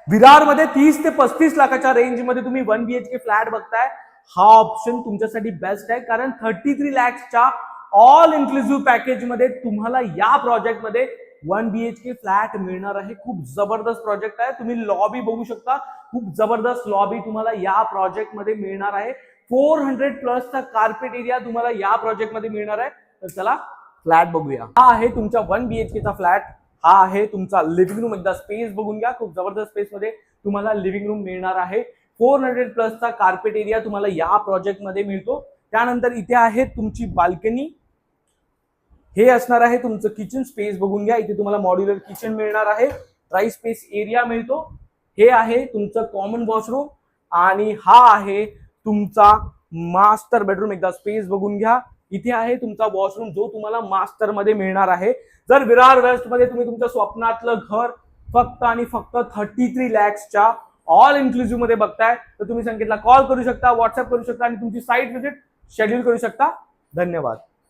विरारमध्ये 30 ते 35 लाखाच्या रेंजमध्ये तुम्ही 1 BHK फ्लॅट बघताय, हा ऑप्शन तुमच्यासाठी बेस्ट आहे. कारण 33 लॅक्सच्या ऑल इन्क्लुसिव्ह पॅकेज मध्ये तुम्हाला या प्रोजेक्टमध्ये 1 BHK फ्लॅट मिळणार आहे. खूप जबरदस्त प्रोजेक्ट आहे. तुम्ही लॉबी बघू शकता, खूप जबरदस्त लॉबी तुम्हाला या प्रोजेक्टमध्ये मिळणार आहे. 400+ चा कार्पेट एरिया तुम्हाला या प्रोजेक्टमध्ये मिळणार आहे. तर चला फ्लॅट बघूया. हा आहे तुमचा 1 BHKचा फ्लॅट. हा आहे तुमचा लिव्हिंग रूम. एकदा स्पेस बघून घ्या, खूप जबरदस्त स्पेस मध्ये तुम्हाला लिव्हिंग रूम मिळणार आहे. 400+ चा कार्पेट एरिया तुम्हाला या प्रोजेक्ट मध्ये मिळतो. त्यानंतर इथे आहे तुमची बाल्कनी. हे असणार आहे तुमचं किचन. स्पेस बघून घ्या, इथे तुम्हाला मॉड्युलर किचन मिळणार आहे. ट्राय स्पेस एरिया मिळतो. हे आहे तुमचं कॉमन वॉशरूम आणि हा आहे तुमचा मास्टर बेडरूम. एकदा स्पेस बघून घ्या, इथे आहे तुमचा वॉशरूम जो तुम्हाला मास्टर मध्ये मिळणार आहे. जर विरार वेस्ट मध्ये तुम्ही तुमच्या स्वप्नातलं घर फक्त आणि फक्त 33 लॅक्सच्या ऑल इन्क्लुसिव्ह मध्ये बघताय, तर तुम्ही संकेतला कॉल करू शकता, व्हॉट्सअप करू शकता आणि तुमची साईट व्हिजिट शेड्यूल करू शकता. धन्यवाद.